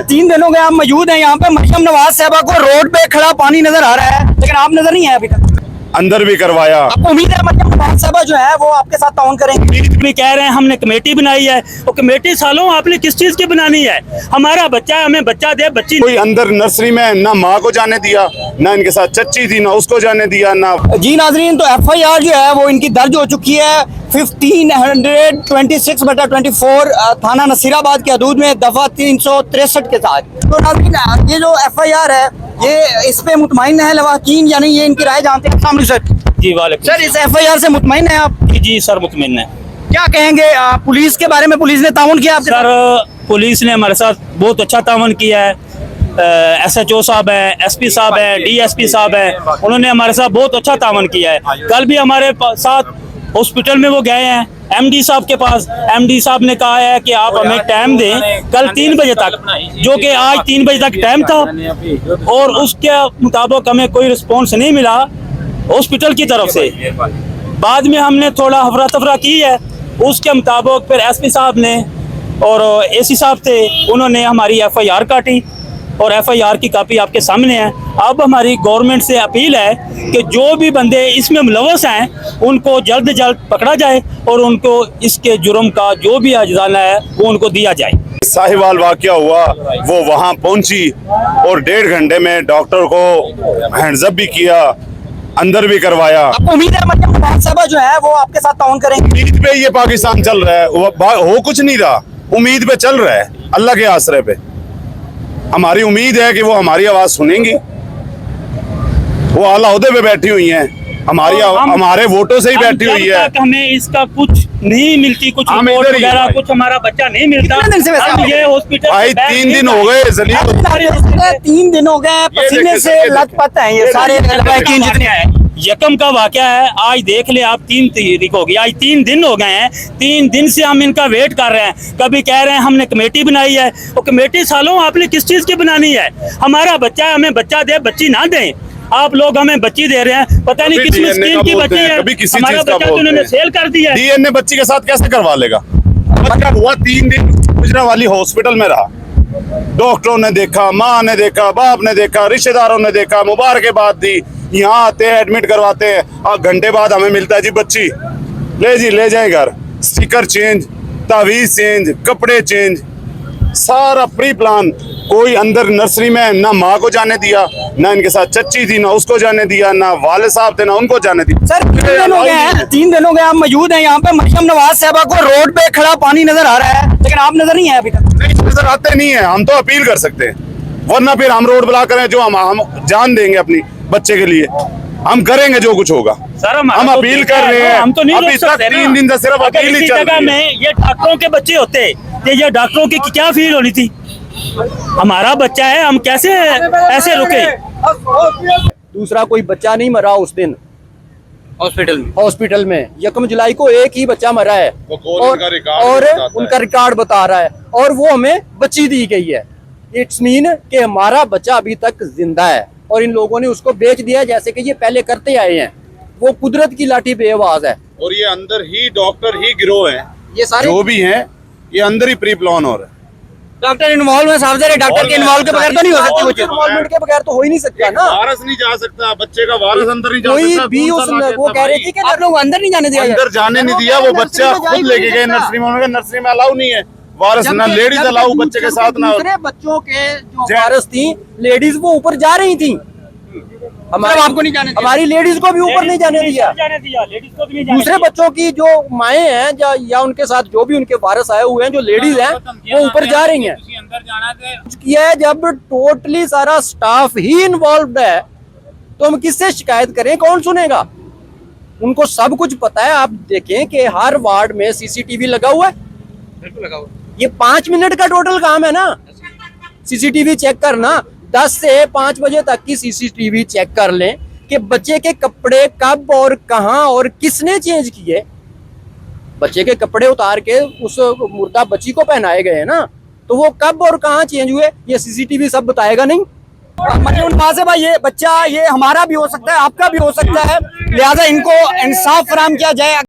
3 दिन हो गए आप मौजूद हैं यहाँ पे। मरियम नवाज साहबा को रोड पे खड़ा पानी नजर आ रहा है, लेकिन आप नजर नहीं आए अभी तक। अंदर भी करवाया। आपको उम्मीद है मरियम नवाज साहबा जो है वो आपके साथ ताउन करेंगे? भी कह रहे हैं हमने कमेटी बनाई है, और कमेटी सालों आपने किस चीज की बनानी है? हमारा बच्चा है, हमें बच्चा दे, बच्ची कोई अंदर नर्सरी में ना माँ को जाने दिया, ना इनके साथ चच्ची थी, ना उसको जाने दिया, ना। जी नाजरीन, तो FIR जो है वो इनकी दर्ज हो चुकी है 1526/24 थाना नसीराबाद के हदूद में दफा 363 के साथ। तो नाजरीन ये जो FIR है ये इस पे मुतमईन है लवाकीन, यानी ये इनकी राय जानते हैं? अस्सलाम वालेकुम सर। जी वालेकुम सर, इस FIR से मुतमईन है आप? जी सर, मुतमिन है। क्या कहेंगे पुलिस के बारे में? पुलिस ने ताउन किया आपके साथ? सर, पुलिस ने हमारे साथ बहुत अच्छा तावन किया है। SHO साहब है, SP साहब है, DSP साहब है, उन्होंने हमारे साथ बहुत अच्छा तावन किया है। कल भी हमारे साथ हॉस्पिटल में वो गए हैं MD साहब के पास। MD साहब ने कहा है कि आप हमें टाइम दें कल 3 बजे तक, जो कि आज 3 बजे तक टाइम था, और उसके मुताबिक हमें कोई रिस्पॉन्स नहीं मिला हॉस्पिटल की तरफ से। बाद में हमने थोड़ा हफरा तफरा की है, उसके मुताबिक फिर SP साहब ने और AC साहब थे, उन्होंने हमारी FIR काटी, और FIR की कापी आपके सामने है। अब हमारी गवर्नमेंट से अपील है कि जो भी बंदे इसमें मुलव्वस हैं उनको जल्द जल्द पकड़ा जाए, और उनको इसके जुर्म का जो भी अजराना है वो उनको दिया जाए। साहिवाल वाकया हुआ, वो वहाँ पहुंची और 1.5 घंटे में डॉक्टर को हैंड्सअप भी किया, अंदर भी करवाया। आपको उम्मीद है मरियम नवाज साहबा जो है वो आपके साथ ताउन करेंगे? उम्मीद पे ये पाकिस्तान चल रहा है, हो कुछ नहीं रहा, उम्मीद पे चल रहा है, अल्लाह के आसरे पे। हमारी उम्मीद है कि वो हमारी आवाज सुनेंगी। वो आला ओहदे पे बैठी हुई हैं, हमारे वोटों से ही बैठी हुई है। हमें इसका कुछ नहीं मिलती, कुछ रिपोर्ट वगैरह, कुछ हमारा बच्चा नहीं मिलता। हम ये हॉस्पिटल भाई 3 दिन हो गए, 3 दिन हो गए, पसीने से लथपथ हैं ये सारे लवाकीन जितने हैं। यकम का वाकया है, आज देख ले आप 3 तारीख होगी, आज 3 दिन हो गए हैं। 3 दिन से हम इनका वेट कर रहे हैं। कभी कह रहे हैं हमने कमेटी बनाई है, और कमेटी सालों आपने किस चीज की बनानी है? हमारा बच्चा है, हमें बच्चा दे, बच्ची ना दें। आप लोग हमें बच्ची दे रहे हैं, पता नहीं किस स्कीम की बच्ची है। हमारा बच्चा तो उन्होंने सेल कर दिया है। DNA बच्ची के साथ कैसे करवा लेगा? बच्चा हुआ 3 दिन गुजरावाली हॉस्पिटल में रहा, डॉक्टरों ने देखा, माँ ने देखा, बाप ने देखा, रिश्तेदारों ने देखा, मुबारकबाद दी। यहाँ आते हैं, एडमिट करवाते हैं, और घंटे बाद हमें मिलता है जी बच्ची ले जी, ले जाए घर। स्टिकर चेंज, तावीज चेंज, कपड़े चेंज, सारा प्री प्लान। कोई अंदर नर्सरी में ना माँ को जाने दिया, ना इनके साथ चच्ची थी, ना उसको जाने दिया, ना वाले साहब थे, ना उनको जाने दिया। सर 3 दिन हो गए हैं, 3 दिन हो गए आप मौजूद हैं यहाँ पे। मरियम नवाज साहबा को रोड पे खड़ा पानी नजर आ रहा है, लेकिन आप नजर नहीं आए अभी तक। नहीं नजर आते नहीं है, हम तो अपील कर सकते हैं, वरना फिर हम रोड ब्लॉक करें, जो हम जान देंगे अपनी बच्चे के लिए, हम करेंगे जो कुछ होगा। सर हम अपील कर रहे हैं, हम तो नहीं रोक सकते। 3 दिन से सिर्फ अपील ही चल रही है। में ये डॉक्टरों के बच्चे होते, तो ये डॉक्टरों की क्या फील होनी थी? हमारा बच्चा है, हम कैसे ऐसे रुके? दूसरा कोई बच्चा नहीं मरा उस दिन हॉस्पिटल में। 1 जुलाई को एक ही बच्चा मरा है, और उनका रिकॉर्ड बता रहा है, और वो हमें बच्ची दी गई है। इट्स मीन कि हमारा बच्चा अभी तक जिंदा है, और इन लोगों ने उसको बेच दिया जैसे कि ये पहले करते आए हैं। वो कुदरत की लाठी बेआवाज है, और ये अंदर ही डॉक्टर ही गिरोह है, ये सारे जो भी हैं ये अंदर ही प्री प्लान हो रहा है। डॉक्टर इन्वॉल्व है, साहब जरा डॉक्टर के इन्वॉल्व के बगैर तो नहीं हो सकती वो चीज। इन्वॉल्वमेंट के बगैर तो हो ही नहीं सकता ना। वारस नहीं जा सकता, बच्चे का वारस अंदर नहीं जा कोई सकता। भी उस वो कह रहे थे कि आप लोग अंदर नहीं जाने दिया? अंदर जाने नहीं दिया, वो बच्चा खुद लेके गए नर्सरी में। उन्होंने नर्सरी में अलाउ नहीं है वारस, ना लेडीज अलाउ बच्चे के साथ, ना दूसरे बच्चों के जो वारस थी लेडीज वो ऊपर जा रही थी। आपको नहीं जाने दिया? हमारी लेडीज को भी ऊपर नहीं जाने दिया। दूसरे बच्चों की जो माएँ हैं या उनके साथ जो भी उनके वारस आए हुए हैं, जो लेडीज हैं, वो ऊपर जा रही हैं। किया है जब टोटली सारा स्टाफ ही इन्वॉल्व है, तो हम किससे शिकायत करें? कौन सुनेगा? उनको सब कुछ पता है। आप देखें कि हर वार्ड में CCTV लगा हुआ है। ये 5 मिनट का टोटल काम है ना, CCTV चेक करना। 10 से 5 बजे तक की CCTV चेक कर लें कि बच्चे के कपड़े कब और कहां और किसने चेंज किए। बच्चे के कपड़े उतार के उस मुर्दा बच्ची को पहनाए गए ना, तो वो कब और कहां चेंज हुए ये CCTV सब बताएगा नहीं। मरियम नवाज साहबा, ये बच्चा ये हमारा भी हो सकता है, आपका भी हो सकता है, लिहाजा इनको इंसाफ फराहम किया जाए।